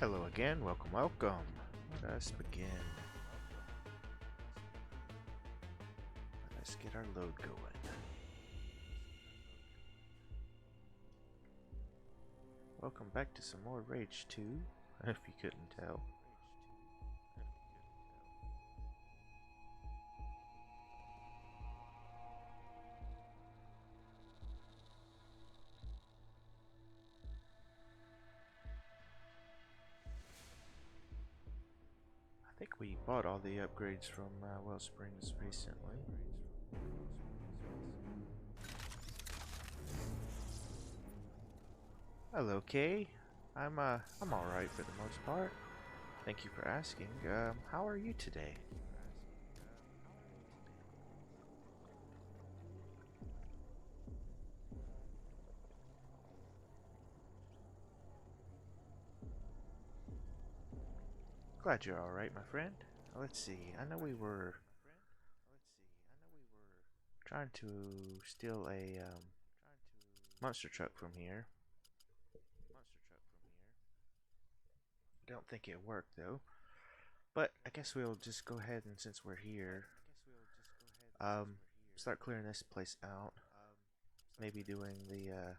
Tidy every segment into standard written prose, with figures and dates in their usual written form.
Hello again, welcome. Let us begin. Let us get our load going. Welcome back to some more Rage 2, if you couldn't tell. I think we bought all the upgrades from Wellsprings recently. Hello, Kay. I'm all right for the most part. Thank you for asking. How are you today? Glad you're all right, my friend. Let's see. I know we were trying to steal a monster truck from here. Don't think it worked though. But I guess we'll just go ahead and since we're here, start clearing this place out. Maybe doing the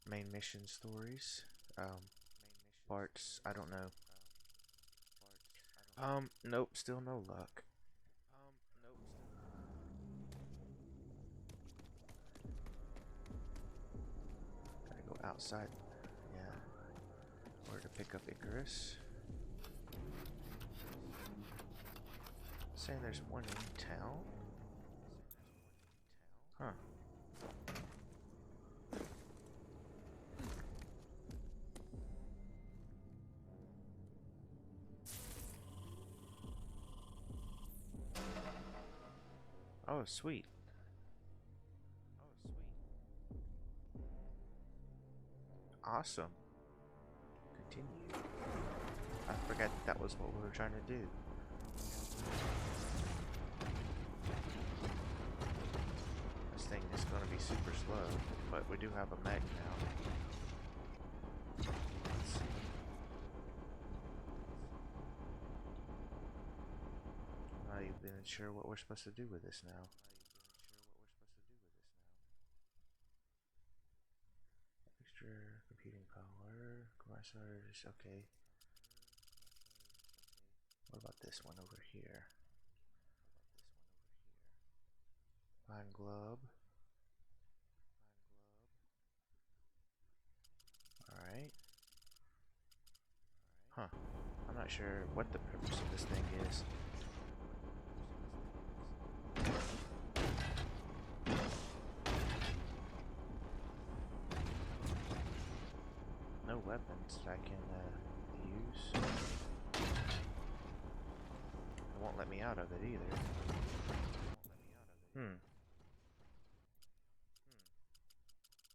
main mission stories. Parts, I don't know. Nope, still no luck. Gotta go outside. Yeah. Where to pick up Icarus. Saying there's one in town. Huh. Oh, sweet. Awesome. Continue. I forgot that was what we were trying to do. This thing is going to be super slow, but we do have a mech now. Let's see. I'm not even sure what we're supposed to do with this now. Extra computing power, compressors, okay. What about this one over here? Pine glove. Alright. Huh. I'm not sure what the purpose of this thing is. No weapons that I can use. It won't let me out of it either.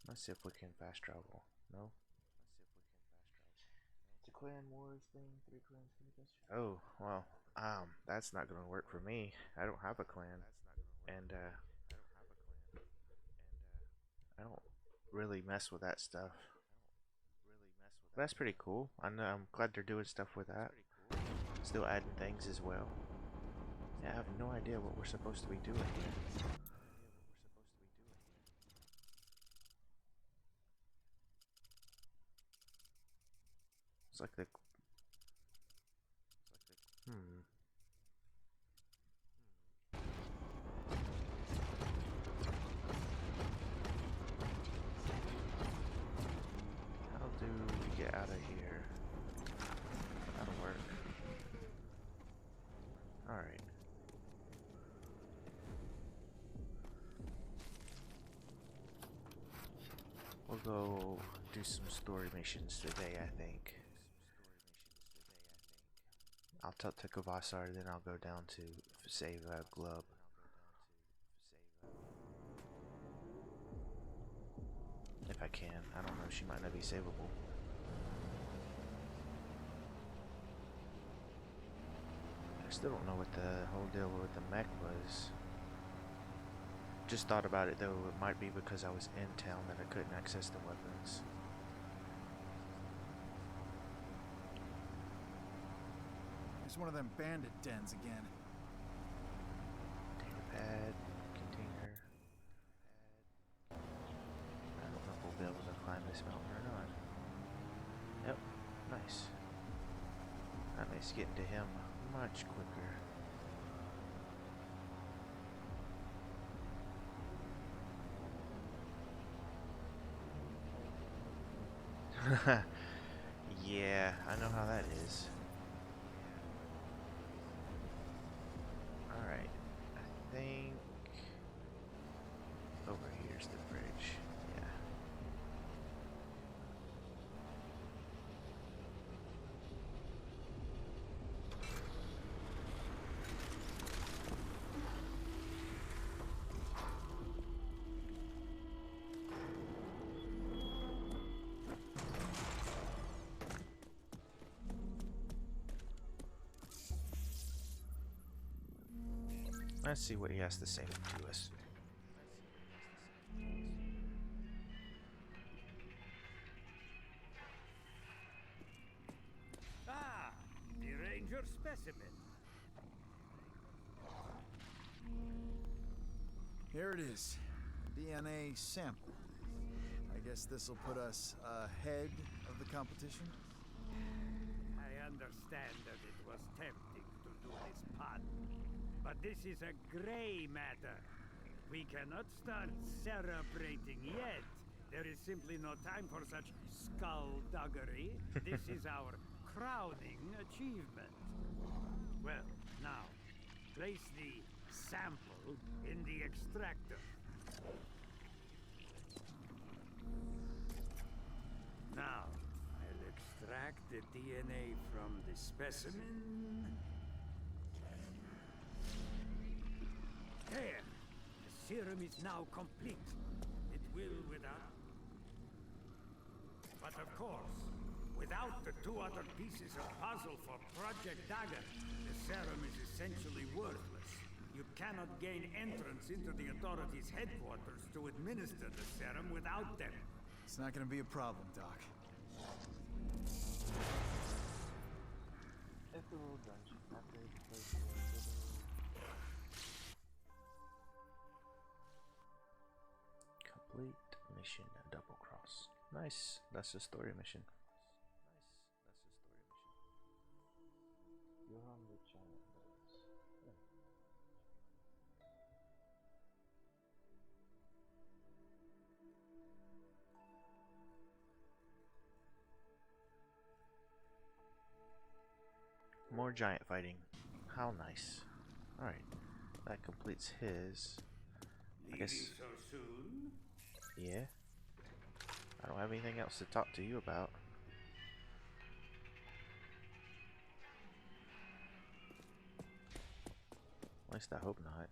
Let's see if we can fast travel. No? The clan wars thing, 3 clans can be. Oh, well, that's not gonna work for me. I don't have a clan. And I don't really mess with that stuff. But that's pretty cool. I'm glad they're doing stuff with that. Still adding things as well. Yeah, I have no idea what we're supposed to be doing here. It's like the... How do we get out of here? That'll work. Alright. We'll go do some story missions today, I think. I'll talk to Kavasar, then I'll go down to save Glub. If I can. I don't know, she might not be savable. I still don't know what the whole deal with the mech was. Just thought about it though, it might be because I was in town that I couldn't access the weapons. It's one of them bandit dens again. Data pad, container. I don't know if we'll be able to climb this mountain or not. Yep, nice. That makes getting to him much quicker. Yeah, I know how that is. Alright, I think over here's the bridge. Let's see what he has to say to us. Ah, the ranger specimen. Here it is. DNA sample. I guess this'll put us ahead of the competition? I understand that it was tempting to do this pun, but this is a gray matter. We cannot start celebrating yet. There is simply no time for such skullduggery. This is our crowning achievement. Well, now, place the sample in the extractor. Now, I'll extract the DNA from the specimen. There! The serum is now complete. It will without... But of course, without the two other pieces of puzzle for Project Dagger, the serum is essentially worthless. You cannot gain entrance into the authorities' headquarters to administer the serum without them. It's not gonna be a problem, Doc. Ethereal dungeon. Complete mission double cross. Nice. That's a story mission. You're on the giant birds. Yeah. More giant fighting. How nice. Alright. That completes his. I guess. So soon? Yeah. I don't have anything else to talk to you about. At least I hope not.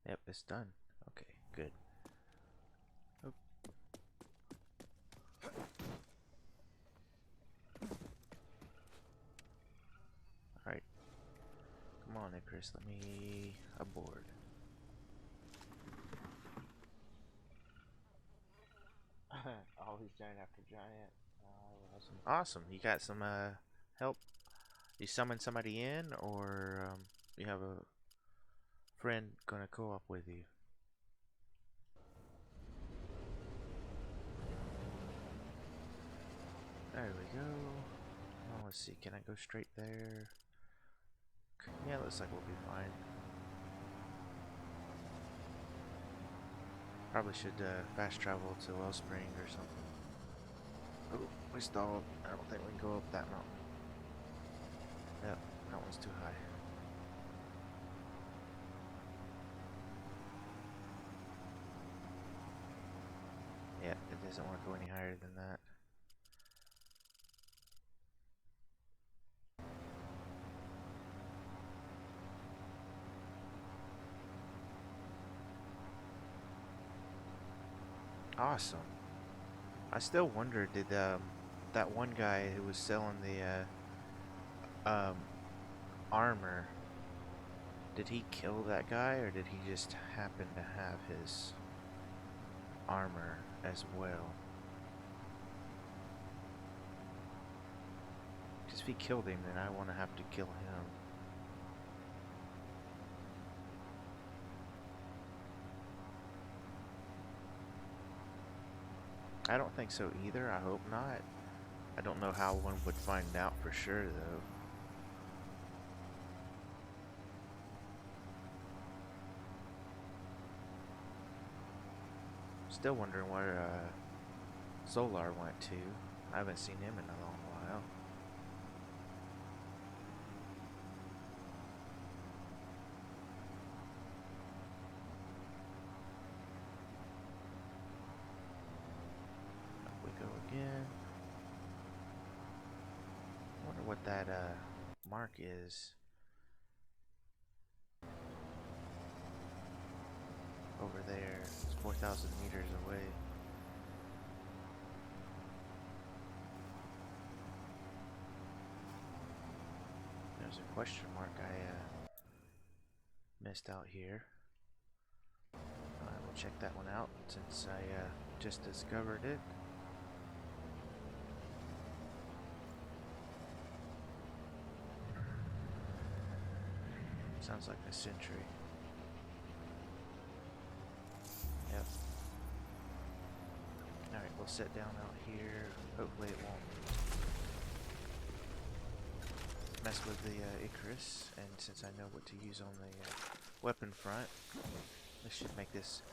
Yep, it's done. Okay, good. Oop. Alright. Come on, Icarus, let me aboard. Always giant after giant. Awesome. Awesome. You got some help? You summon somebody in, or you have a friend gonna co-op with you? There we go. Oh, let's see. Can I go straight there? Yeah, looks like we'll be fine. Probably should fast travel to Wellspring or something. Oh, we stalled. I don't think we can go up that mountain. Yep, that one's too high. Yeah, it doesn't want to go any higher than that. Awesome. I still wonder, did that one guy who was selling the armor, did he kill that guy, or did he just happen to have his armor as well? if he killed him, then I want to have to kill him. I don't think so either. I hope not. I don't know how one would find out for sure, though. Still wondering where Solar went to. I haven't seen him in a long while. Up we go again. Wonder what that mark is over there. It's 4,000 meters away. There's a question mark I missed out here. I will check that one out since I just discovered it. Sounds like a sentry. Yep. Alright, we'll sit down out here. Hopefully it won't mess with the Icarus. And since I know what to use on the weapon front, this should make this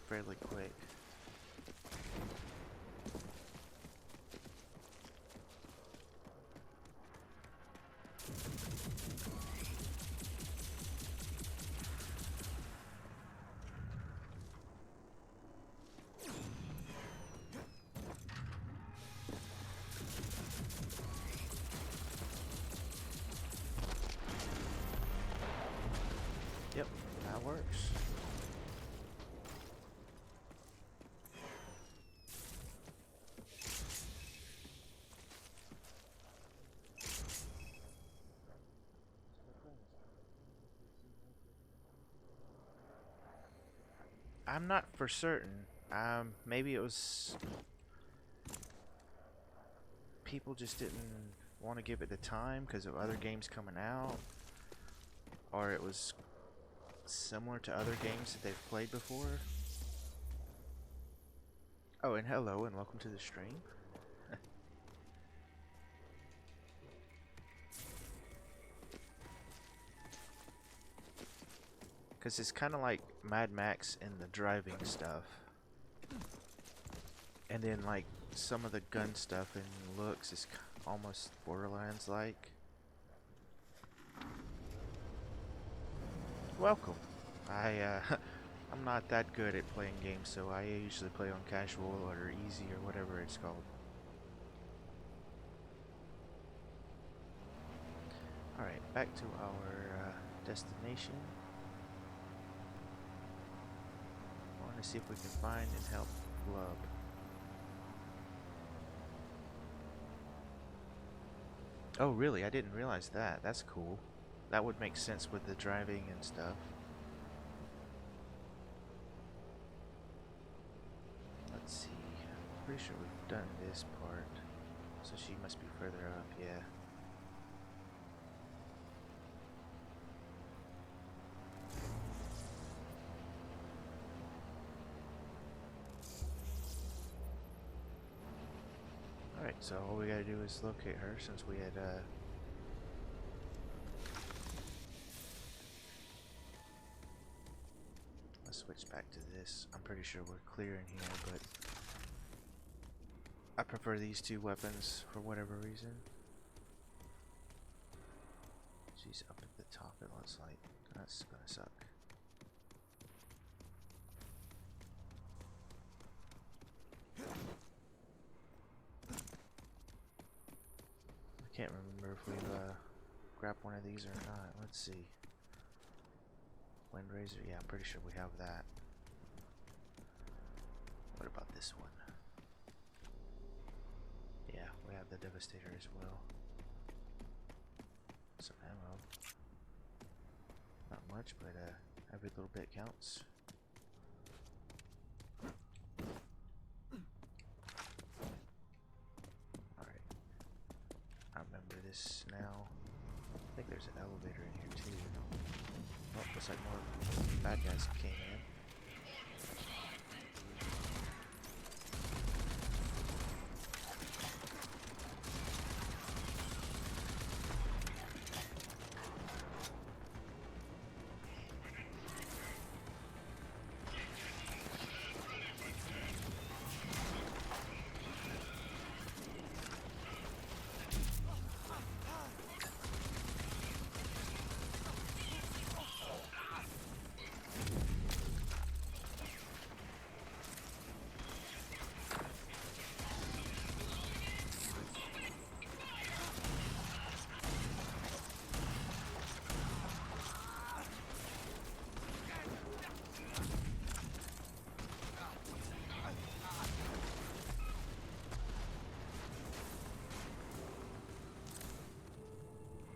fairly quick. Yep, that works. I'm not for certain. Maybe it was people just didn't want to give it the time because of other games coming out, or it was similar to other games that they've played before. Oh, and hello and welcome to the stream. Because it's kind of like Mad Max in the driving stuff. And then like some of the gun stuff and looks is almost Borderlands like. Welcome. I'm not that good at playing games, so I usually play on casual or easy or whatever it's called. Alright, back to our destination. I want to see if we can find and help Glub. Oh really? I didn't realize that. That's cool. That would make sense with the driving and stuff. Let's see. I'm pretty sure we've done this part. So she must be further up, yeah. Alright, so all we gotta do is locate her since we had let's switch back to this. I'm pretty sure we're clear in here, but I prefer these two weapons for whatever reason. She's up at the top, it looks like. That's gonna suck. I can't remember if we've grabbed one of these or not. Let's see. Wind Razor, yeah, I'm pretty sure we have that. What about this one? Yeah, we have the Devastator as well. Some ammo. Not much, but every little bit counts. Alright. I remember this now. I think there's an elevator in here too. Oh, looks like more bad guys came in.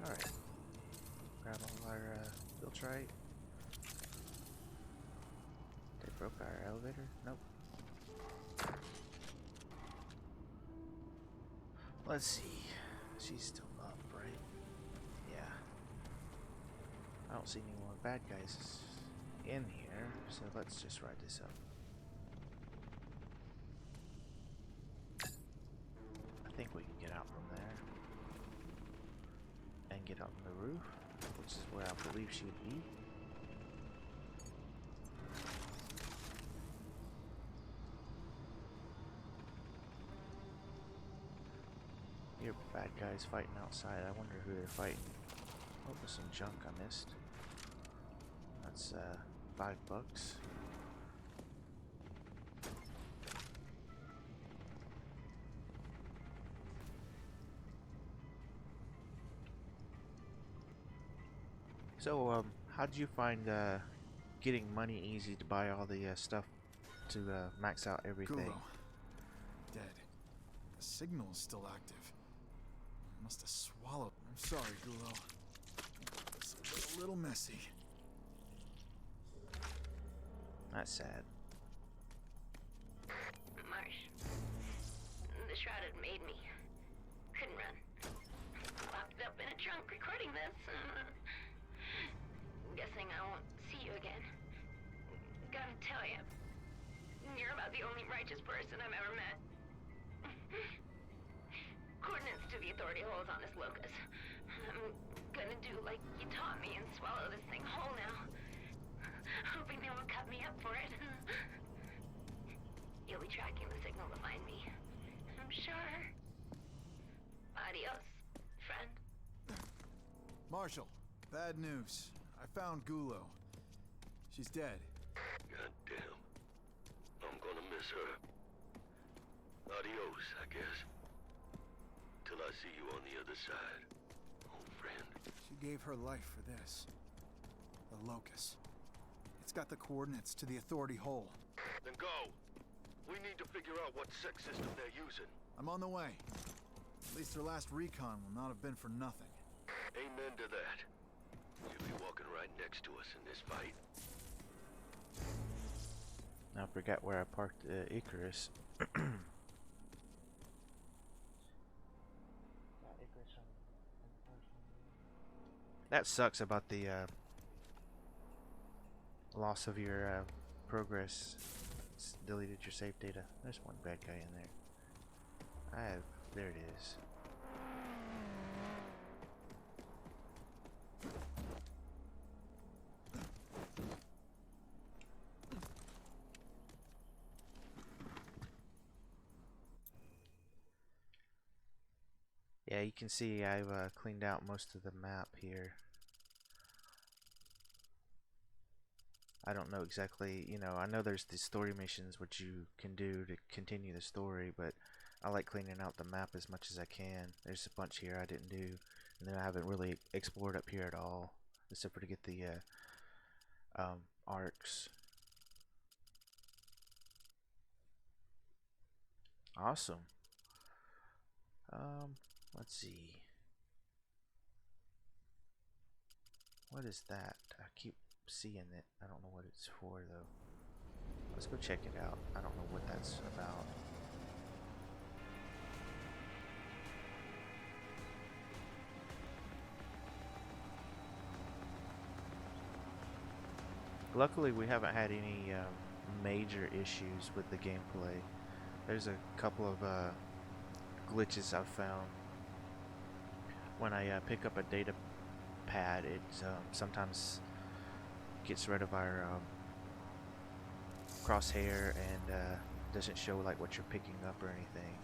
Alright. Grab all our filtrite. They broke our elevator? Nope. Let's see. She's still up, right? Yeah. I don't see any more bad guys in here, so let's just ride this up. I think we can get out from there. And get up on the roof, which is where I believe she would be. Here, bad guys fighting outside. I wonder who they're fighting. Oh, there's some junk I missed. That's $5. So, how did you find getting money easy to buy all the stuff to max out everything? Gulo. Dead. The signal is still active. Must have swallowed. I'm sorry, Gulo. It's a little messy. That's sad. Marsh. The shroud had made me. Couldn't run. Locked up in a trunk recording this. Guessing I won't see you again. Gotta tell you, you're about the only righteous person I've ever met. Coordinates to the authority holes on this locus. I'm gonna do like you taught me and swallow this thing whole now. Hoping they won't cut me up for it. You'll be tracking the signal to find me, I'm sure. Adios, friend. Marshall, bad news. I found Gulo. She's dead. God damn. I'm gonna miss her. Adios, I guess. Till I see you on the other side, old friend. She gave her life for this. The locus. It's got the coordinates to the authority hole. Then go. We need to figure out what sex system they're using. I'm on the way. At least her last recon will not have been for nothing. Amen to that. You'll be walking right next to us in this fight. I forgot where I parked Icarus. That sucks about the loss of your progress. It's deleted your save data. There's one bad guy in there. There it is. Yeah, you can see I've cleaned out most of the map here. I don't know exactly, you know, I know there's these story missions which you can do to continue the story, but I like cleaning out the map as much as I can. There's a bunch here I didn't do, and then I haven't really explored up here at all, except for to get the arcs. Awesome. Let's see. What is that? I keep seeing it. I don't know what it's for though. Let's go check it out. I don't know what that's about. Luckily, we haven't had any major issues with the gameplay. There's a couple of glitches I've found. When I pick up a data pad, it sometimes gets rid of our crosshair and doesn't show like what you're picking up or anything.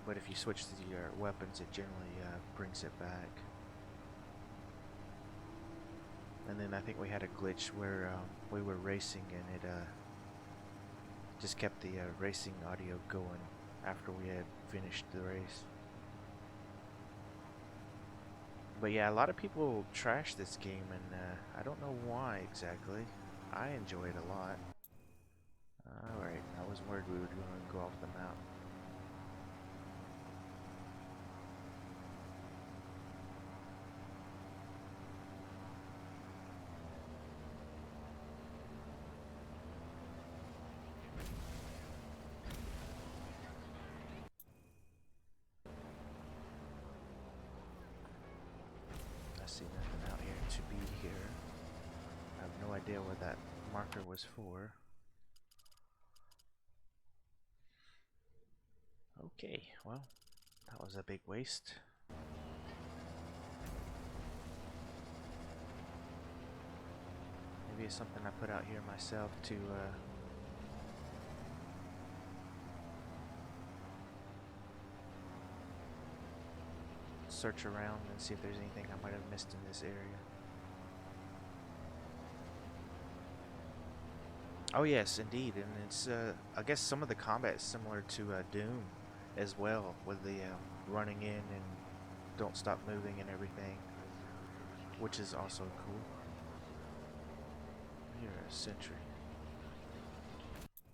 But if you switch to your weapons, it generally brings it back. And then I think we had a glitch where we were racing and it just kept the racing audio going after we had finished the race. But yeah, a lot of people trash this game, and I don't know why exactly. I enjoy it a lot. Alright, I was worried we were going to go off the map. I see nothing out here to be here. I have no idea what that marker was for. Okay, well, that was a big waste. Maybe it's something I put out here myself to search around and see if there's anything I might have missed in this area. Oh yes, indeed, and it's I guess some of the combat is similar to Doom as well, with the running in and don't stop moving and everything, which is also cool. You're a sentry.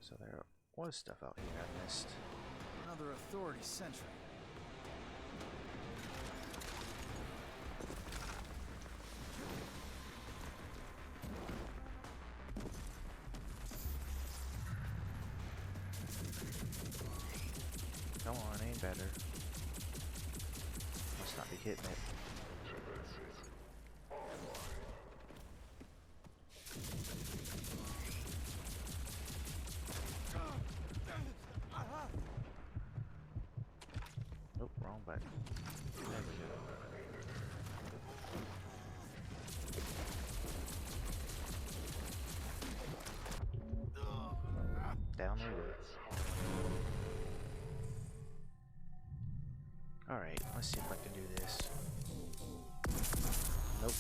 So there was stuff out here I missed. Another authority sentry. Come on, aim better. Must not be hitting it. Oh, wrong button. There we go. Down we go. Alright, let's see if I can do this. Nope.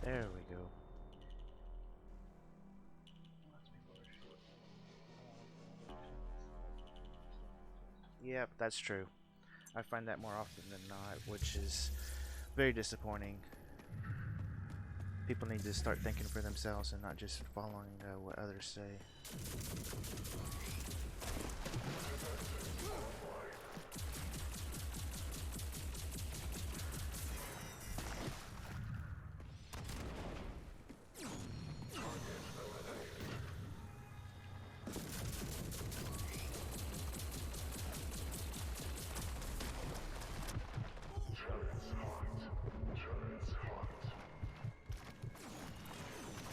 There we go. Yep, that's true. I find that more often than not, which is very disappointing. People need to start thinking for themselves and not just following what others say.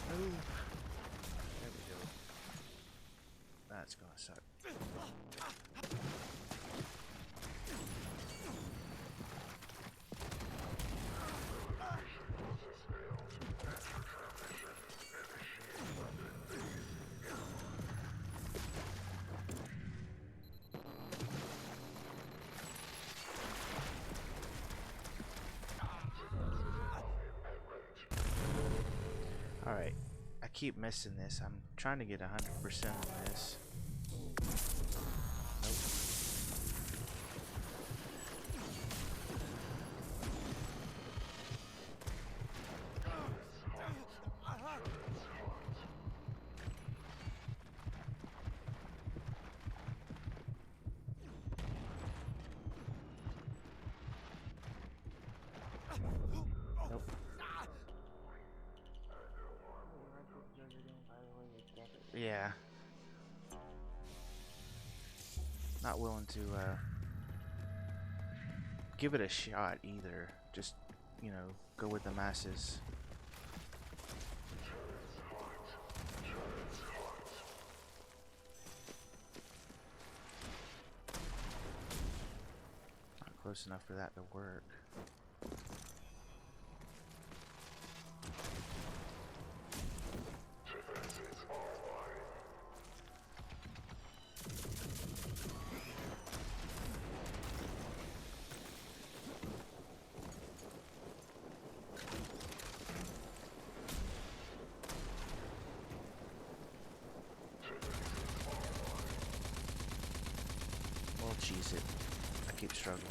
There we go. That's gonna suck. Alright, I keep missing this. I'm trying to get 100% on this. Nope. Nope. Yeah. Not willing to give it a shot either. Just, you know, go with the masses. Not close enough for that to work. Well, cheese it. I keep struggling.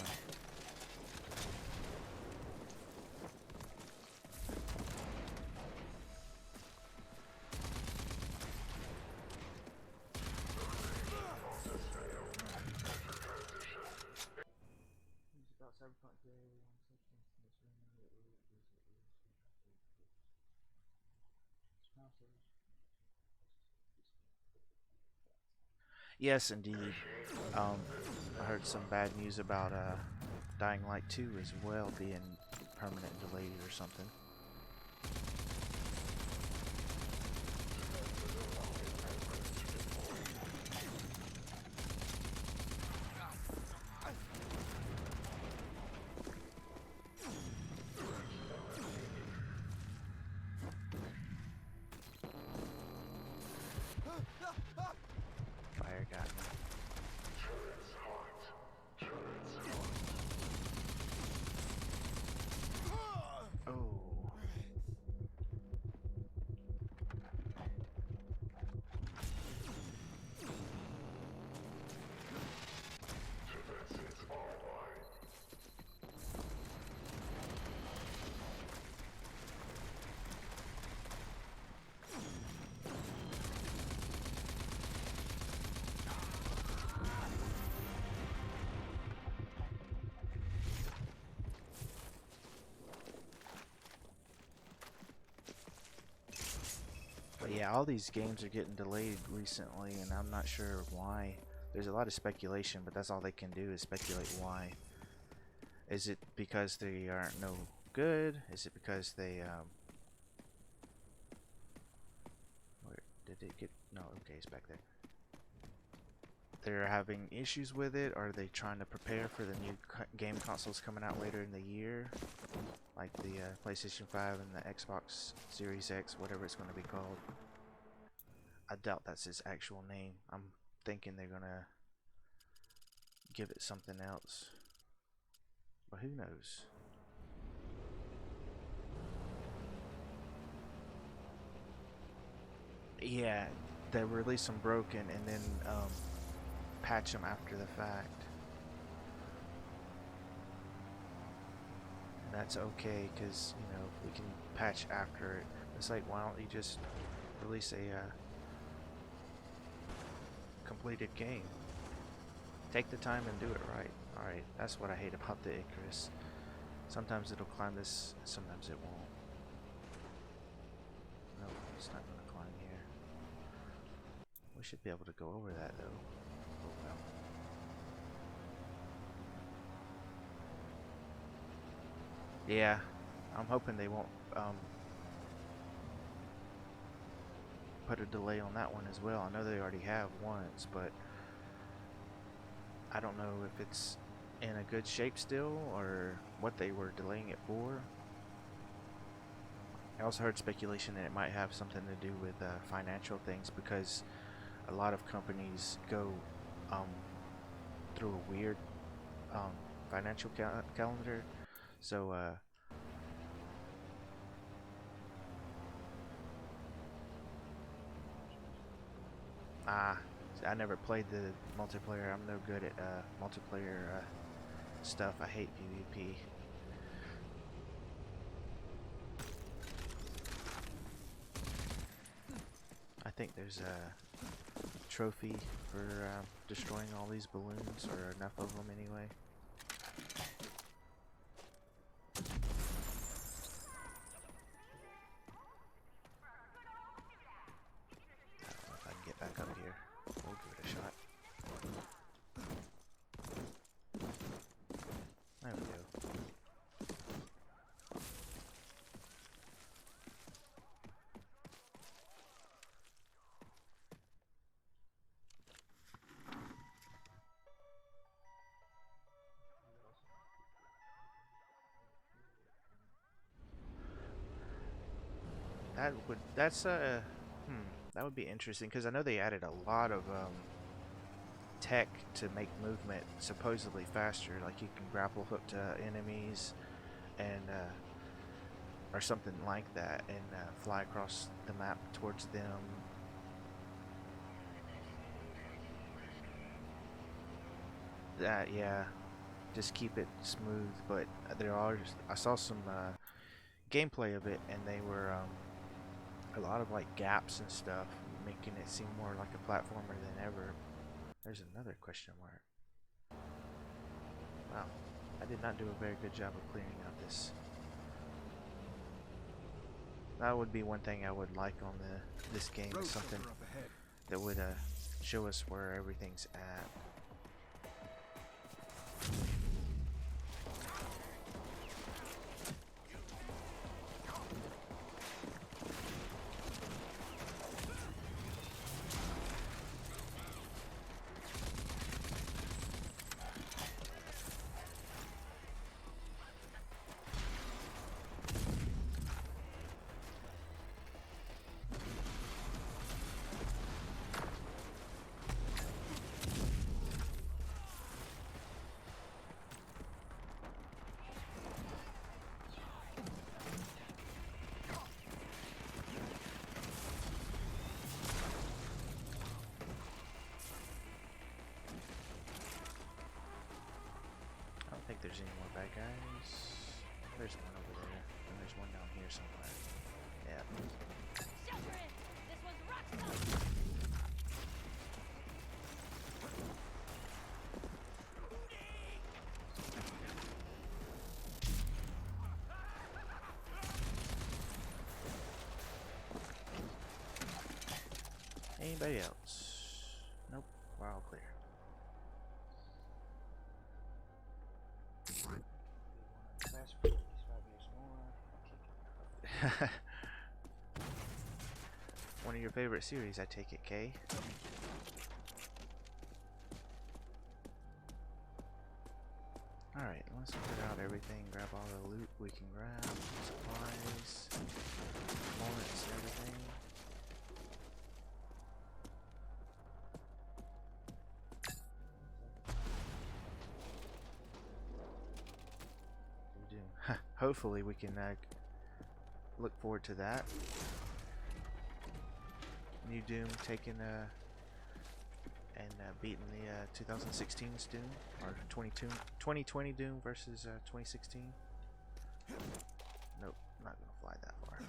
Yes, indeed. I heard some bad news about Dying Light 2 as well being permanent delayed or something. Fire got me. Oh. But yeah, all these games are getting delayed recently, and I'm not sure why. There's a lot of speculation, but that's all they can do is speculate why. Is it because they aren't no good? Is it because they where did it get? No, okay, it's back there. They're having issues with it? Are they trying to prepare for the new game consoles coming out later in the year? Like the PlayStation 5 and the Xbox Series X, whatever it's going to be called. I doubt that's its actual name. I'm thinking they're going to give it something else. But who knows? Yeah, they release them broken and then patch them after the fact. And that's okay because, you know, we can patch after it. It's like, why don't you just release a completed game? Take the time and do it right. Alright, that's what I hate about the Icarus. Sometimes it'll climb this, sometimes it won't. No, it's not going to climb here. We should be able to go over that though. Oh well. Yeah, I'm hoping they won't put a delay on that one as well. I know they already have once, but I don't know if it's in a good shape still or what they were delaying it for. I also heard speculation that it might have something to do with financial things because a lot of companies go through a weird financial calendar. So I never played the multiplayer. I'm no good at multiplayer stuff. I hate PvP. I think there's a trophy for destroying all these balloons, or enough of them anyway. that would be interesting because I know they added a lot of tech to make movement supposedly faster. Like you can grapple hook to enemies and or something like that, and fly across the map towards them. That yeah, just keep it smooth. But there are I saw some gameplay of it, and they were a lot of like gaps and stuff, making it seem more like a platformer than ever. There's another question mark. Wow, I did not do a very good job of clearing out this. That would be one thing I would like on this game, is something that would show us where everything's at. I don't think there's any more bad guys. There's one over there, and there's one down here somewhere. Yeah. Shelter in! This one's rock solid! Anybody else? Nope. We're all clear. Fast food, 5 years more. One of your favorite series, I take it, Kay? Alright, let's clear out everything, grab all the loot we can grab, supplies, components, and everything. Hopefully we can look forward to that. New Doom taking and beating the 2016's Doom, or 2020 Doom versus 2016. Nope, not gonna fly that far.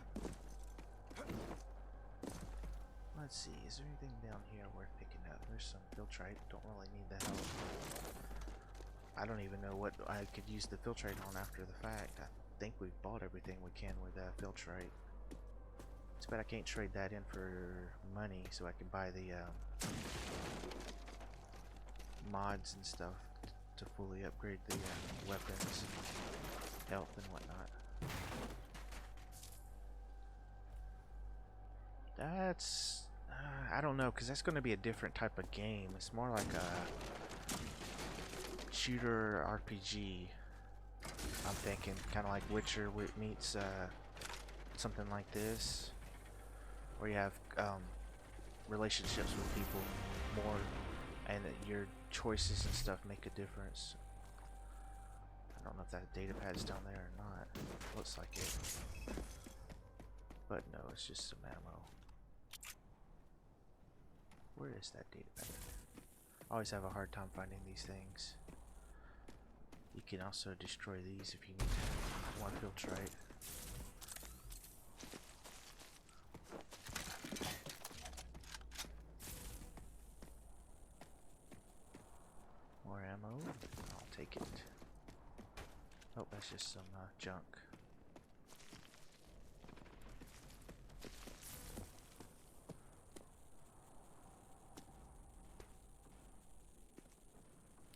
Let's see, is there anything down here worth picking up? There's some Filtrite, don't really need the help. I don't even know what I could use the Filtrite on after the fact. I think we've bought everything we can with Filtrite. It's bad I can't trade that in for money so I can buy the mods and stuff to fully upgrade the weapons, health, and whatnot. That's I don't know, because that's going to be a different type of game. It's more like a shooter RPG. I'm thinking kind of like Witcher meets something like this, where you have relationships with people more, and your choices and stuff make a difference. I don't know if that data pad's down there or not. Looks like it, but no, it's just some ammo. Where is that data pad? I always have a hard time finding these things. You can also destroy these if you need one Filtrite. More ammo. I'll take it. Oh, that's just some junk.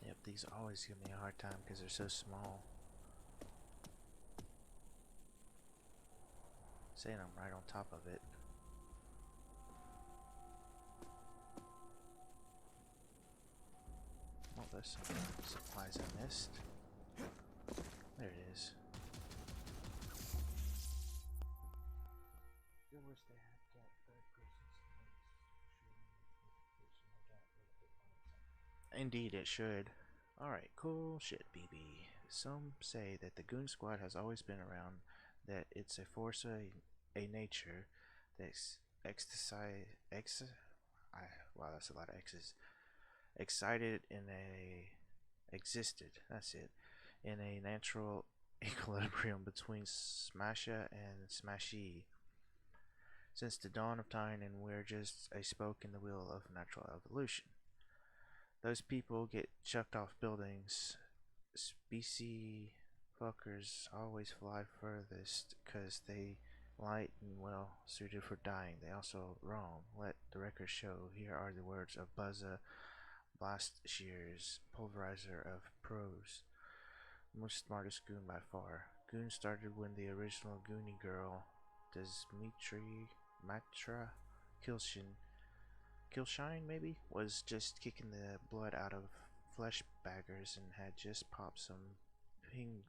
Yep, these always give me a hard time because they're so small. Saying I'm right on top of it. Oh, there's some supplies I missed. There it is. There were Indeed, it should. Alright, cool shit, BB. Some say that the Goon Squad has always been around, that it's a force of a nature that's wow, that's a lot of X's. Excited in a existed, that's it, in a natural equilibrium between Smasha and Smashee since the dawn of time, and we're just a spoke in the wheel of natural evolution. Those people get chucked off buildings. Species fuckers always fly furthest because they light and well suited for dying. They also wrong. Let the record show. Here are the words of Buzza Blast Shears, pulverizer of pros. Most smartest goon by far. Goon started when the original Goonie girl, Desmitri Matra Kilshine maybe, was just kicking the blood out of flesh baggers and had just popped some pingers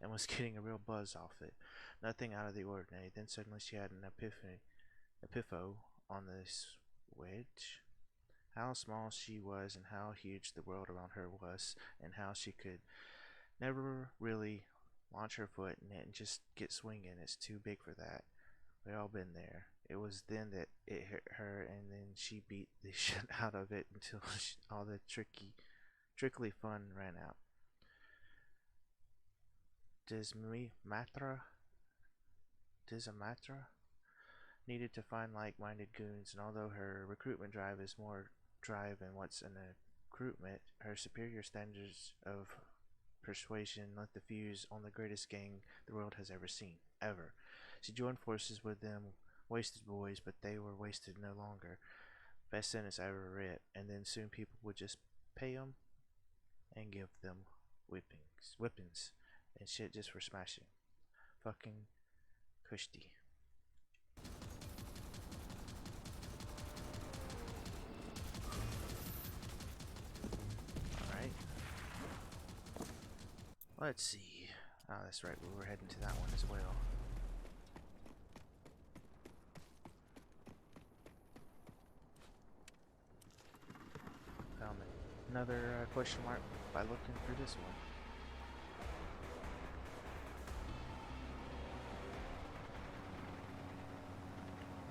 and was getting a real buzz off it. Nothing out of the ordinary. Then suddenly she had an epipho on the switch. How small she was and how huge the world around her was, and how she could never really launch her foot in it and just get swinging. It's too big for that. We all been there. It was then that it hit her, and then she beat the shit out of it until all the trickly fun ran out. Desmatra needed to find like-minded goons, and although her recruitment drive is more drive and what's in a recruitment, her superior standards of persuasion lit the fuse on the greatest gang the world has ever seen, ever. She joined forces with them wasted boys, but they were wasted no longer. Best sentence I ever read. And then soon people would just pay them and give them whippings, and shit just for smashing. Fucking Kushti. Alright. Let's see. Oh, that's right, we were heading to that one as well. Found another question mark by looking for this one.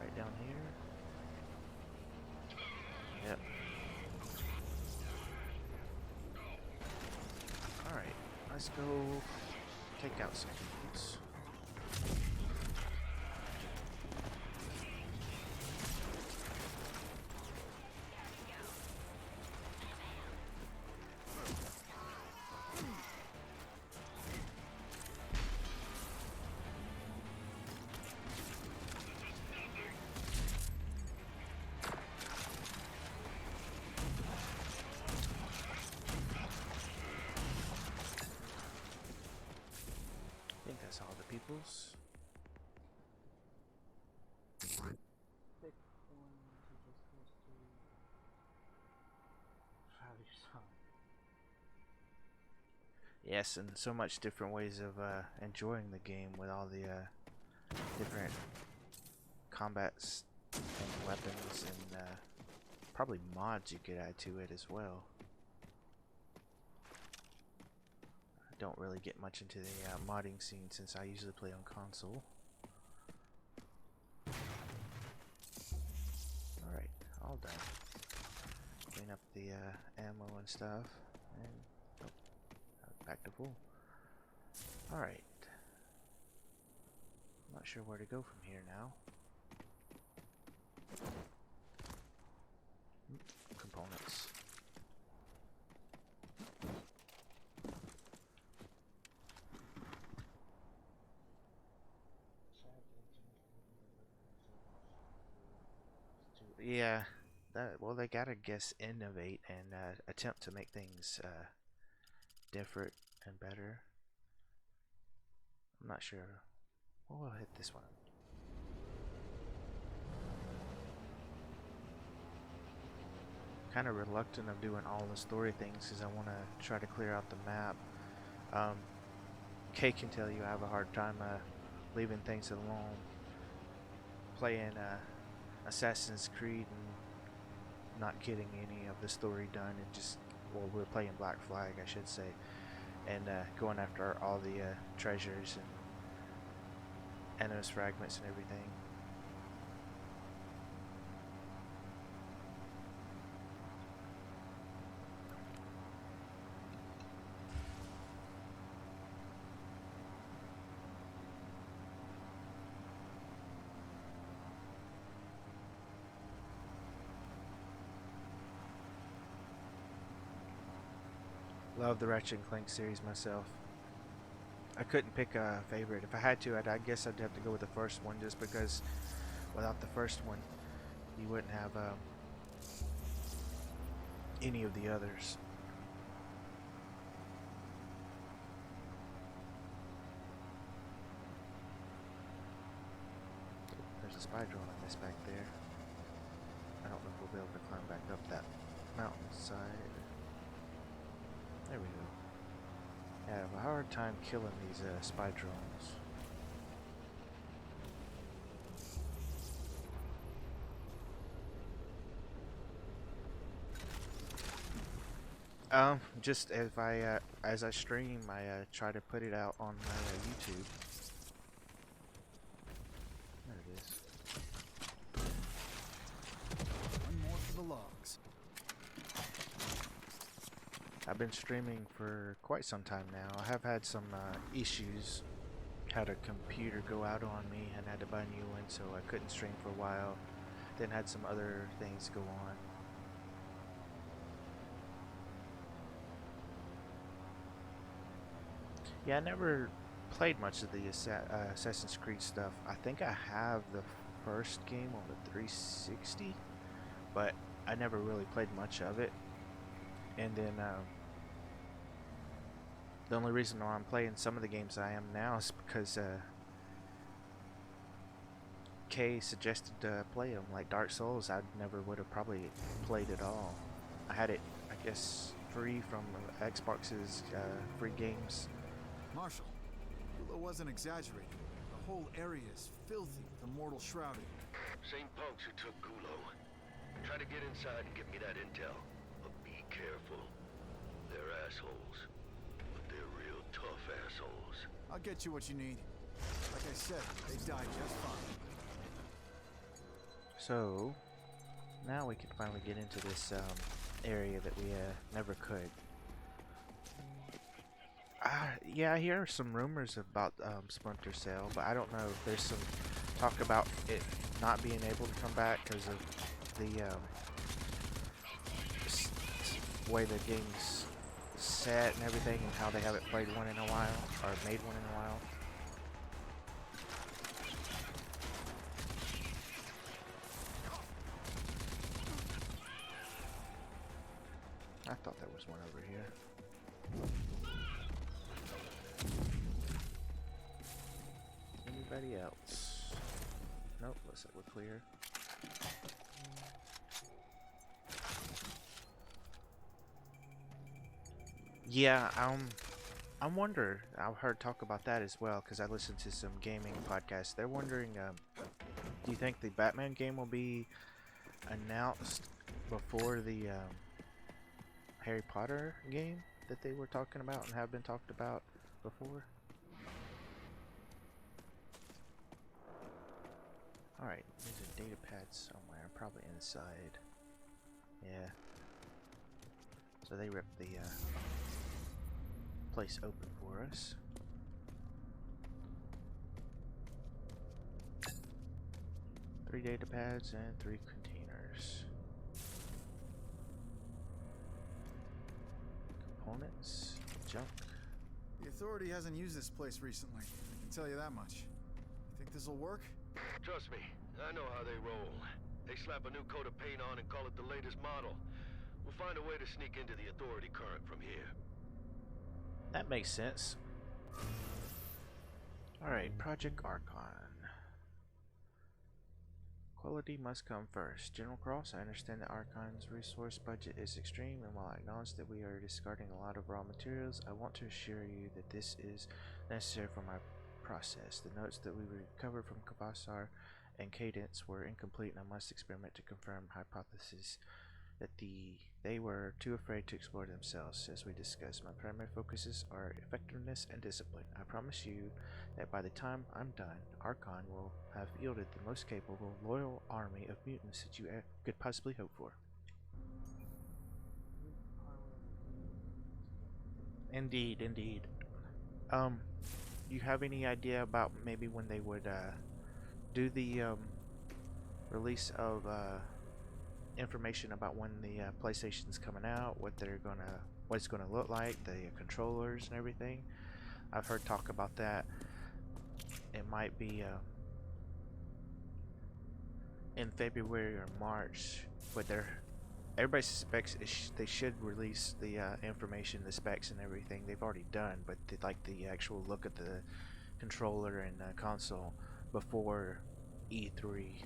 Right down here. Yep. Alright, let's go take out some dudes. I think that's all the peoples. Yes, and so much different ways of enjoying the game with all the different combats and weapons and probably mods you could add to it as well. I don't really get much into the modding scene since I usually play on console. Alright, all done. Clean up the ammo and stuff, and back to full. Alright. Not sure where to go from here now. Components. Yeah, well, they gotta guess innovate and attempt to make things different and better. I'm not sure. We'll hit this one. Kind of reluctant of doing all the story things because I want to try to clear out the map. Kay can tell you I have a hard time leaving things alone. Playing Assassin's Creed and not getting any of the story done and just, well, we're playing Black Flag, I should say, and going after all the treasures and those fragments and everything. Love the Ratchet and Clank series myself. I couldn't pick a favorite. If I had to, I guess I'd have to go with the first one, just because without the first one, you wouldn't have any of the others. There's a spy drone I missed back there. I don't know if we'll be able to climb back up that mountainside. There we go. Yeah, I have a hard time killing these spy drones. Just if as I stream, I try to put it out on my YouTube. There it is. One more for the logs. I've been streaming for quite some time now. I have had some issues. Had a computer go out on me and had to buy a new one, so I couldn't stream for a while. Then had some other things go on. Yeah, I never played much of the Assassin's Creed stuff. I think I have the first game on the 360, but I never really played much of it. And then the only reason why I'm playing some of the games I am now is because Kay suggested to play them, like Dark Souls. I never would have probably played at all. I had it, I guess, free from Xbox's free games. Marshall, Gulo wasn't exaggerating. The whole area is filthy with immortal shrouding. Same punks who took Gulo. Try to get inside and give me that intel. But be careful. They're assholes. But they're real tough assholes. I'll get you what you need. Like I said, they died just fine. So now we can finally get into this area that we never could. Yeah, I hear some rumors about Splinter Cell, but I don't know if there's some talk about it not being able to come back because of the way the game's set and everything, and how they haven't played one in a while, or made one in a while. I thought there was one over here. Anybody else? Nope, looks like we're clear. Yeah, I wonder. I've heard talk about that as well because I listened to some gaming podcasts. They're wondering, do you think the Batman game will be announced before the Harry Potter game that they were talking about and have been talked about before? Alright, there's a data pad somewhere, probably inside. Yeah. So they ripped the place open for us. Three data pads and 3 containers. Components, junk. The Authority hasn't used this place recently. I can tell you that much. You think this'll work? Trust me, I know how they roll. They slap a new coat of paint on and call it the latest model. We'll find a way to sneak into the Authority current from here. That makes sense. Alright, Project Archon. Quality must come first. General Cross, I understand that Archon's resource budget is extreme, and while I acknowledge that we are discarding a lot of raw materials, I want to assure you that this is necessary for my process. The notes that we recovered from Kabassar and Cadence were incomplete, and I must experiment to confirm hypotheses that they were too afraid to explore themselves. As we discussed, my primary focuses are effectiveness and discipline. I promise you that by the time I'm done, Archon will have yielded the most capable, loyal army of mutants that you could possibly hope for. Indeed, indeed. Um, you have any idea about maybe when they would do the release of information about when the PlayStation's coming out, what it's gonna look like, the controllers and everything? I've heard talk about that. It might be in February or March, but everybody suspects they should release the information, the specs, and everything they've already done, but they'd like the actual look at the controller and console before E3.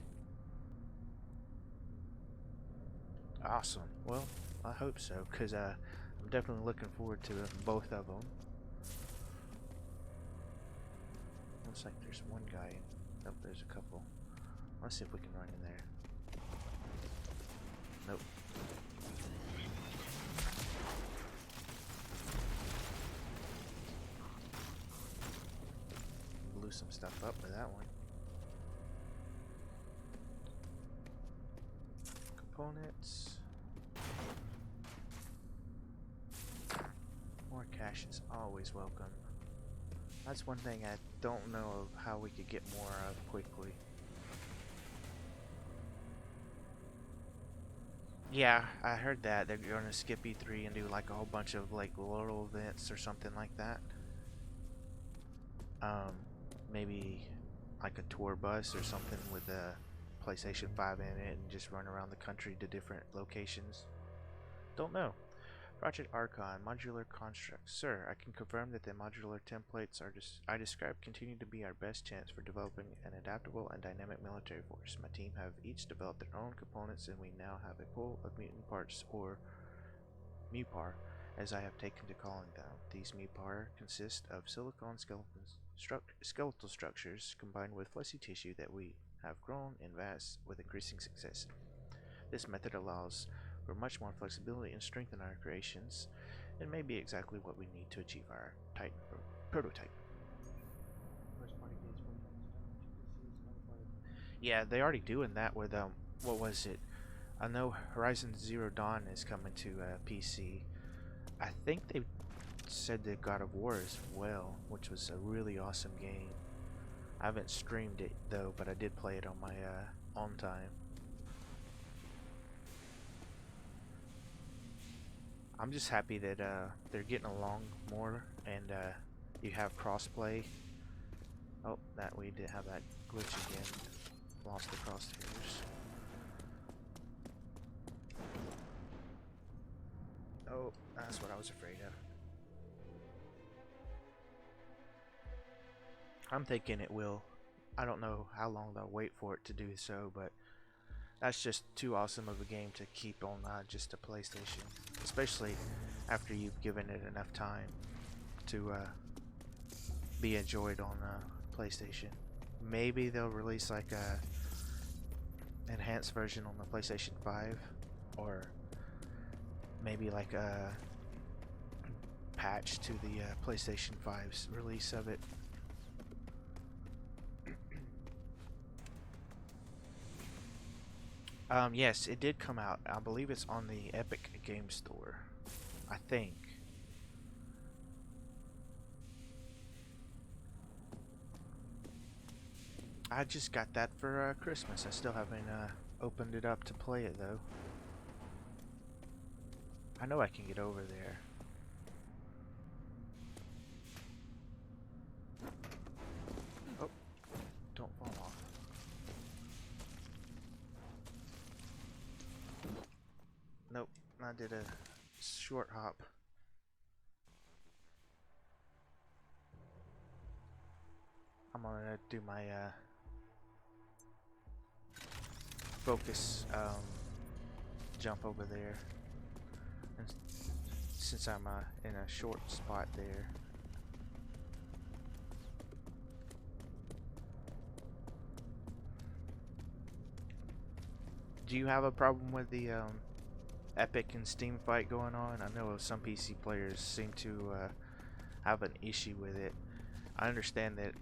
Awesome. Well, I hope so, because I'm definitely looking forward to both of them. Looks like there's one guy. Nope, there's a couple. Let's see if we can run in there. Nope. Blew some stuff up with that one. Components. More cash is always welcome. That's one thing I don't know of how we could get more of quickly. Yeah, I heard that they're going to skip E3 and do like a whole bunch of like little events or something like that. Maybe like a tour bus or something with a PlayStation 5 in it and just run around the country to different locations. Don't know. Project Archon, modular constructs. Sir, I can confirm that the modular templates I described continue to be our best chance for developing an adaptable and dynamic military force. My team have each developed their own components, and we now have a pool of mutant parts, or MUPAR, as I have taken to calling them. These MUPAR consist of silicon skeletal structures combined with fleshy tissue that we have grown in vats with increasing success. This method allows for much more flexibility and strength in our creations, and may be exactly what we need to achieve our Titan prototype. Yeah, they're already doing that with what was it? I know Horizon Zero Dawn is coming to PC. I think they said that God of War as well, which was a really awesome game. I haven't streamed it though, but I did play it on my own time. I'm just happy that they're getting along more, and you have crossplay. Oh, that we did have that glitch again. Lost the crosshairs. Oh, that's what I was afraid of. I'm thinking it will. I don't know how long they'll wait for it to do so, but that's just too awesome of a game to keep on just a PlayStation, especially after you've given it enough time to be enjoyed on PlayStation. Maybe they'll release like a enhanced version on the PlayStation 5, or maybe like a patch to the PlayStation 5's release of it. Yes, it did come out. I believe it's on the Epic Game Store. I think. I just got that for Christmas. I still haven't opened it up to play it though. I know I can get over there. Oh, don't fall off. Nope, I did a short hop. I'm gonna do my focus jump over there, and since I'm in a short spot there. Do you have a problem with the Epic and Steam fight going on. I know some PC players seem to have an issue with it. I understand that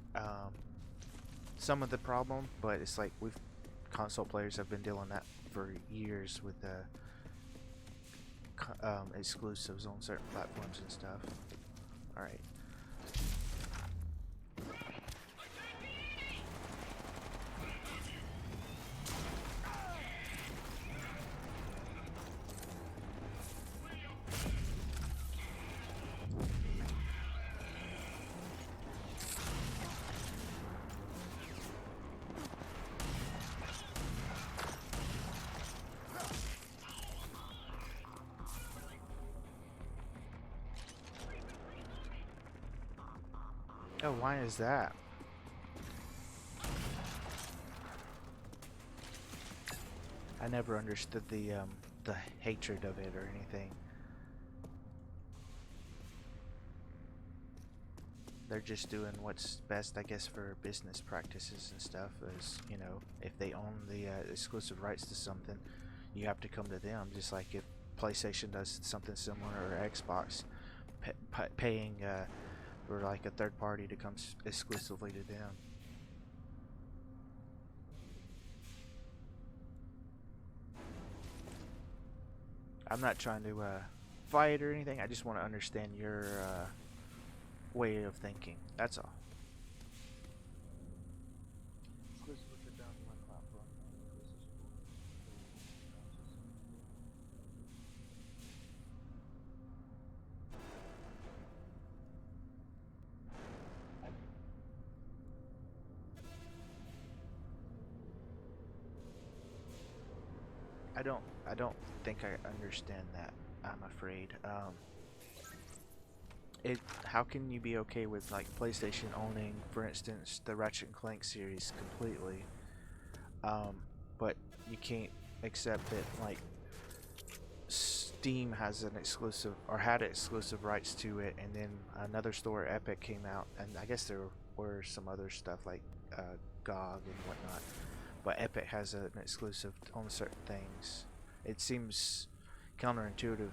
some of the problem, but it's like we've console players have been dealing that for years with exclusives on certain platforms and stuff. All right. Oh, why is that? I never understood the hatred of it or anything. They're just doing what's best, I guess, for business practices and stuff. As you know, if they own the exclusive rights to something, you have to come to them. Just like if PlayStation does something similar, or Xbox, paying for like a third party to come exclusively to them. I'm not trying to fight or anything. I just want to understand your way of thinking. That's all. I don't think I understand that. I'm afraid. How can you be okay with like PlayStation owning, for instance, the Ratchet and Clank series completely, but you can't accept that like Steam has an exclusive or had exclusive rights to it, and then another store, Epic, came out, and I guess there were some other stuff like GOG and whatnot, but Epic has an exclusive on certain things. It seems counterintuitive.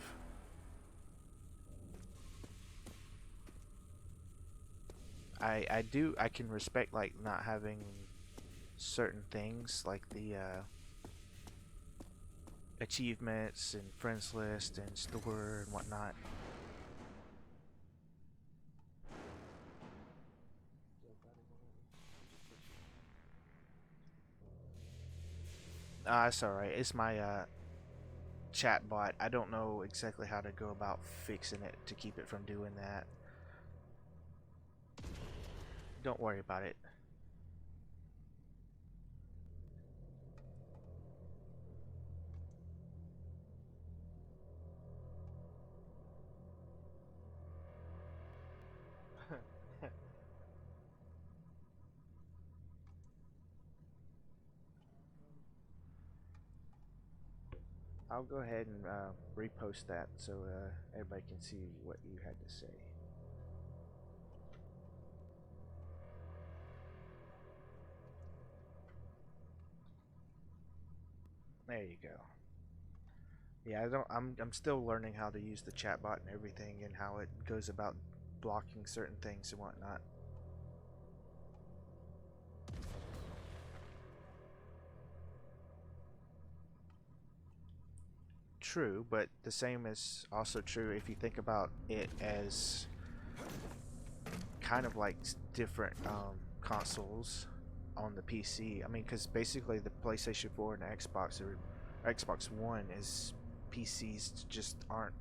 I can respect like not having certain things like the achievements and friends list and store and whatnot. That's alright. It's my chat bot. I don't know exactly how to go about fixing it to keep it from doing that. Don't worry about it. I'll go ahead and repost that so everybody can see what you had to say. There you go. Yeah, I'm still learning how to use the chatbot and everything, and how it goes about blocking certain things and whatnot. True, but the same is also true if you think about it as kind of like different consoles on the PC. I mean, because basically the PlayStation 4 and Xbox or Xbox One is PCs just aren't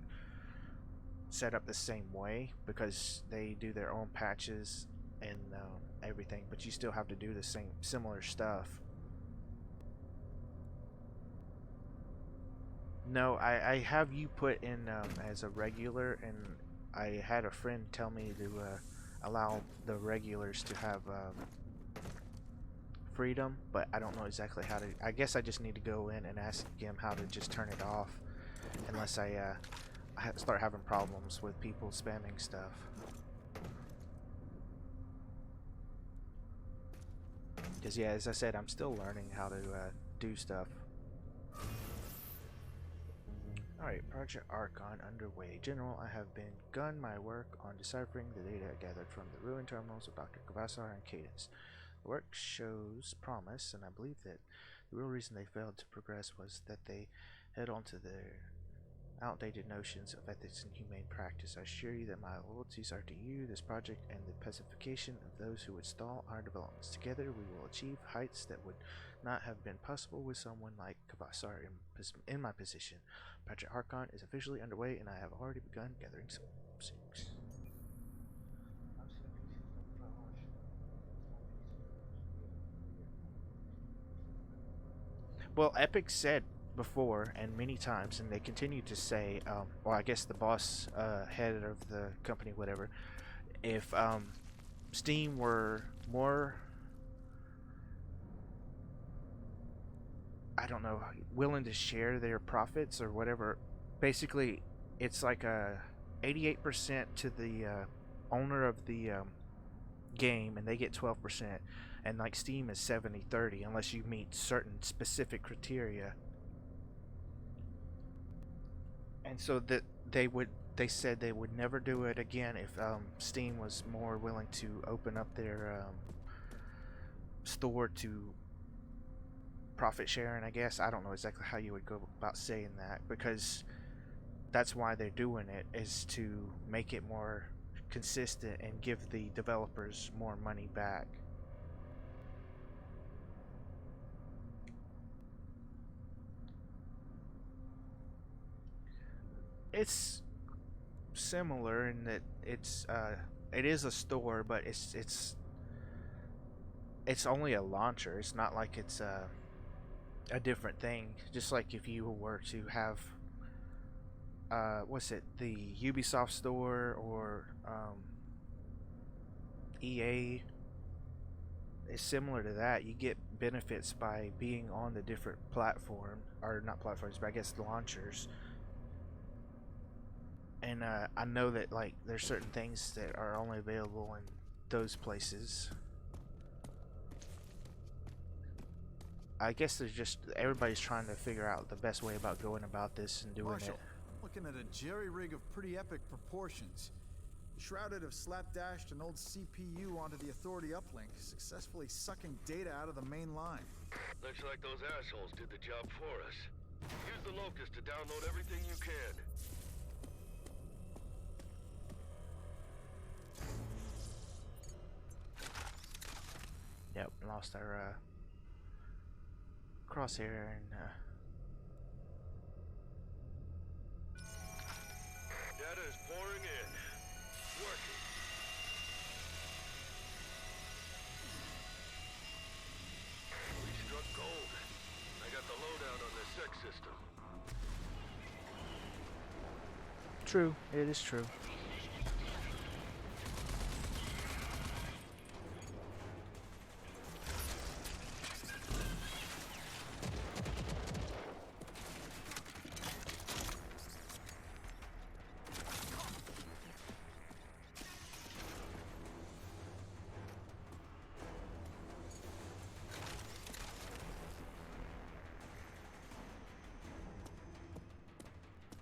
set up the same way because they do their own patches and everything, but you still have to do the same similar stuff. No, I have you put in as a regular, and I had a friend tell me to allow the regulars to have freedom, but I don't know exactly how to. I guess I just need to go in and ask him how to just turn it off, unless I start having problems with people spamming stuff. Because yeah, as I said, I'm still learning how to do stuff. Alright, Project Archon underway. General, I have begun my work on deciphering the data gathered from the ruined terminals of Dr. Kvassar and Cadence. The work shows promise, and I believe that the real reason they failed to progress was that they held on to their outdated notions of ethics and humane practice. I assure you that my loyalties are to you, this project, and the pacification of those who would stall our developments. Together we will achieve heights that would not have been possible with someone like Kvassar in my position. Project Archon is officially underway, and I have already begun gathering some six. Well, Epic said before and many times, and they continue to say, or I guess the boss, head of the company, whatever, if Steam were more, I don't know, willing to share their profits or whatever, basically it's like a 88% to the owner of the game, and they get 12%, and like Steam is 70-30 unless you meet certain specific criteria. And so that they said they would never do it again if Steam was more willing to open up their store to profit sharing, I guess. I don't know exactly how you would go about saying that, because that's why they're doing it, is to make it more consistent and give the developers more money back. It's similar in that it is a store, but it's only a launcher. It's not like it's a different thing. Just like if you were to have what's it, the Ubisoft store or EA, is similar to that. You get benefits by being on the different platform, or not platforms, but I guess launchers. And I know that like there's certain things that are only available in those places. I guess there's just, everybody's trying to figure out the best way about going about this and doing Marshall, it. I'm looking at a jerry-rig of pretty epic proportions. Shrouded have slapdashed an old CPU onto the Authority uplink, successfully sucking data out of the main line. Looks like those assholes did the job for us. Use the Locust to download everything you can. Yep, lost our crosshair and Data is pouring in. Working. We struck gold. I got the lowdown on the sex system. true, it is true.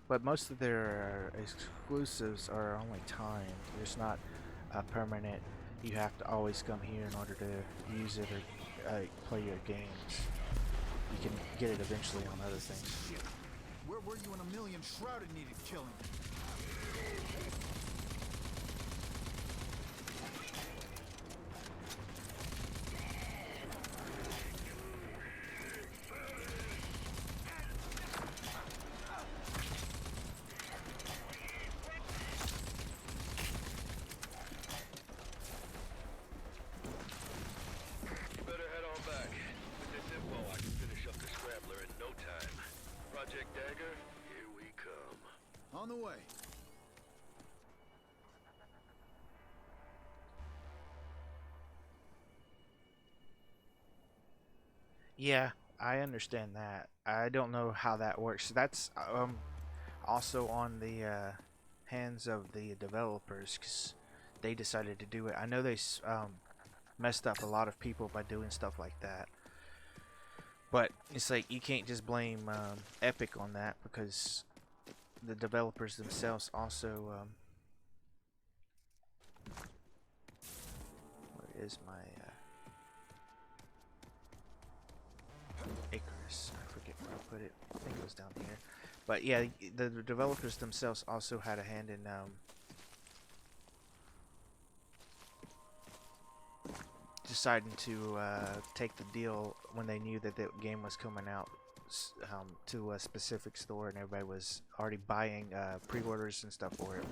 But most of their exclusives are only timed. There's not a permanent, you have to always come here in order to use it or play your games. You can get it eventually on other things. Shit. Where were you when a million Shrouded needed killing? You better head on back. With this info, I can finish up the Scrabbler in no time. Project Dagger, here we come. On the way. Yeah, I understand that. I don't know how that works. That's also on the hands of the developers, because they decided to do it. I know they messed up a lot of people by doing stuff like that. But it's like you can't just blame Epic on that, because the developers themselves also where is my Icarus? I forget where I put it. I think it was down here. But yeah, the developers themselves also had a hand in deciding to take the deal when they knew that the game was coming out to a specific store, and everybody was already buying pre-orders and stuff for it.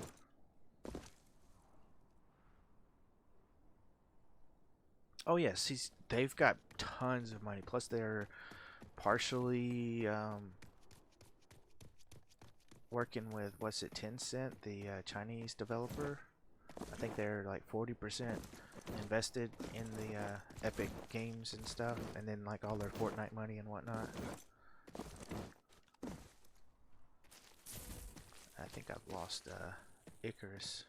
Oh yes, they've got tons of money. Plus, they're partially working with, what's it, Tencent, the Chinese developer. I think they're like 40% invested in the Epic Games and stuff, and then like all their Fortnite money and whatnot. I think I've lost Icarus.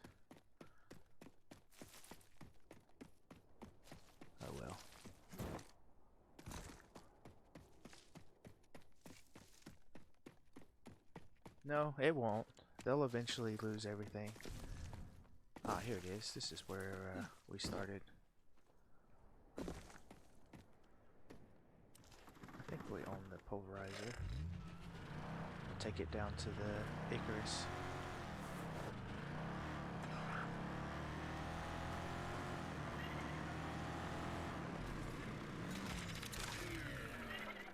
Oh well. No, it won't. They'll eventually lose everything. Ah, here it is. This is where we started. I think we own the pulverizer. We'll take it down to the Icarus.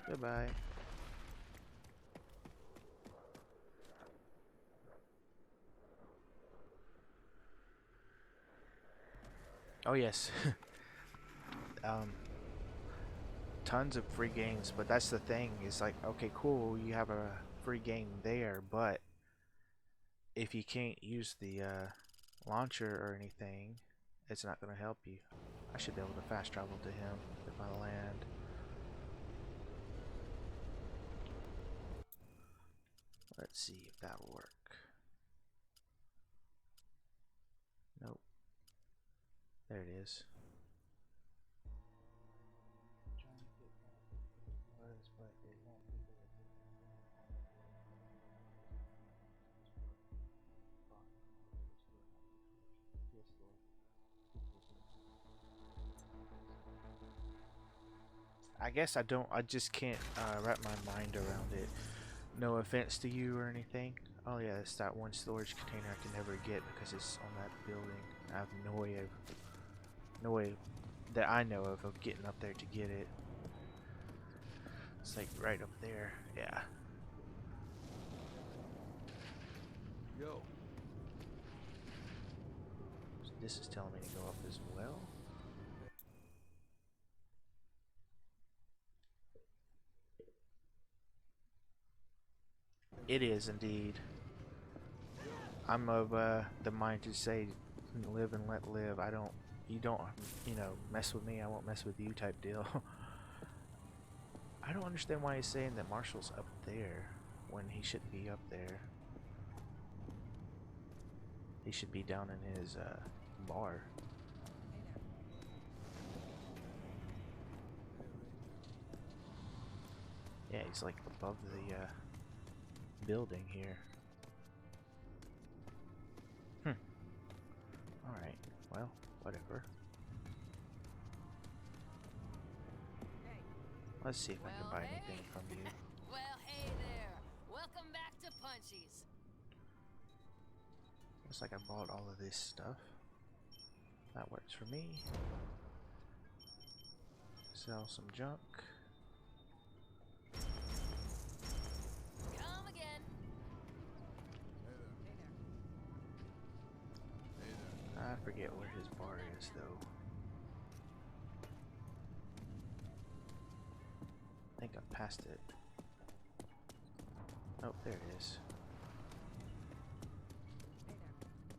Goodbye. Oh yes. Tons of free games, but that's the thing. It's like, okay, cool, you have a free game there, but if you can't use the launcher or anything, it's not going to help you. I should be able to fast travel to him if I land. Let's see if that'll work. Nope. There it is. I guess I just can't wrap my mind around it. No offense to you or anything. Oh yeah, it's that one storage container I can never get because it's on that building. I have no way that I know of getting up there to get it. It's like right up there, yeah. Yo. This is telling me to go up as well. It is indeed. I'm of the mind to say, live and let live. You don't, mess with me, I won't mess with you type deal. I don't understand why he's saying that Marshall's up there when he shouldn't be up there. He should be down in his bar. Yeah, he's like above the building here. Alright, well, whatever. Let's see if I can buy anything from you. Well, hey there. Welcome back to Punchies. Looks like I bought all of this stuff. That works for me. Sell some junk. Come again. I forget where his bar is though. I think I passed it. Oh, there it is.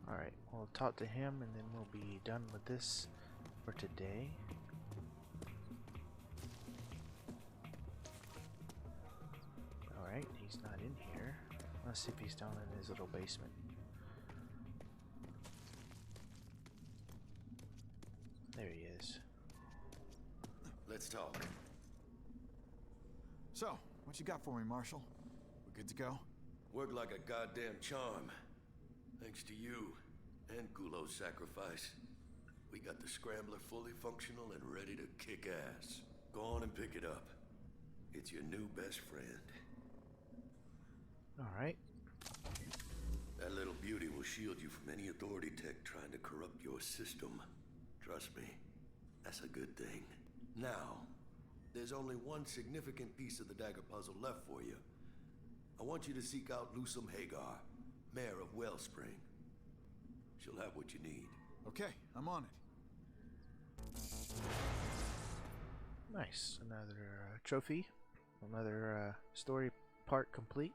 Alright, we'll talk to him and then we'll be done with this for today. Alright, he's not in here. Let's see if he's down in his little basement. There he is. Let's talk. So, what you got for me, Marshall? We good to go? Worked like a goddamn charm. Thanks to you and Gulo's sacrifice. We got the scrambler fully functional and ready to kick ass. Go on and pick it up. It's your new best friend. Alright. That little beauty will shield you from any authority tech trying to corrupt your system. Trust me, that's a good thing. Now, there's only one significant piece of the dagger puzzle left for you. I want you to seek out Lusum Hagar, mayor of Wellspring. She'll have what you need. Okay, I'm on it. Nice. Another trophy. Another story part complete.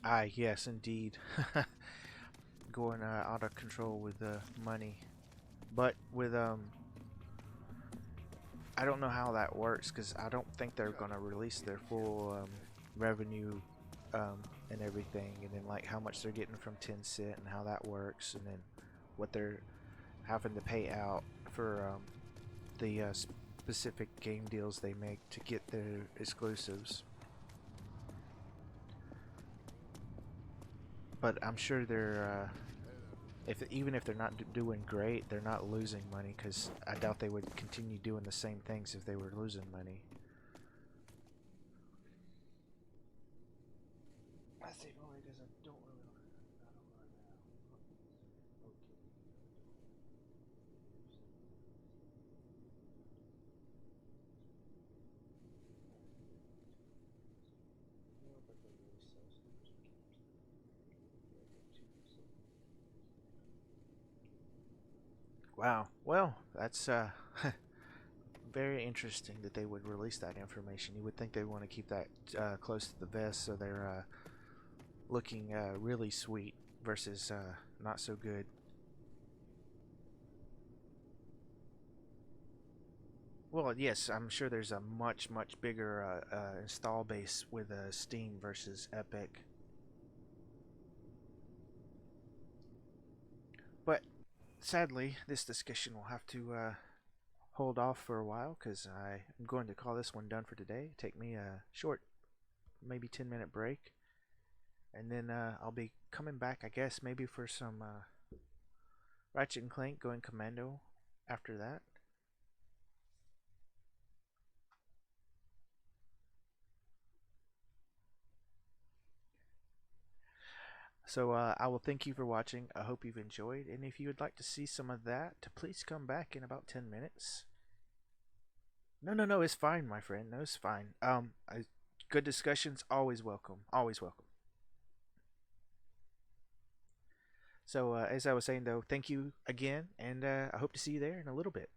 Ah, yes, indeed. Going out of control with the money. But with I don't know how that works because I don't think they're gonna release their full revenue and everything, and then like how much they're getting from Tencent and how that works, and then what they're having to pay out for the specific game deals they make to get their exclusives. But I'm sure they're even if they're not doing great, they're not losing money, because I doubt they would continue doing the same things if they were losing money. That's the only because I don't really know. Wow. Well, that's very interesting that they would release that information. You would think they want to keep that close to the vest, so they're looking really sweet versus not so good. Well, yes, I'm sure there's a much bigger install base with Steam versus Epic. But sadly, this discussion will have to hold off for a while because I'm going to call this one done for today. Take me a short, maybe 10-minute break, and then I'll be coming back, I guess, maybe for some Ratchet and Clank Going Commando after that. So I will thank you for watching. I hope you've enjoyed, and if you would like to see some of that, please come back in about 10 minutes. No, it's fine, my friend. No, it's fine. Good discussions, always welcome. Always welcome. So as I was saying, though, thank you again, and I hope to see you there in a little bit.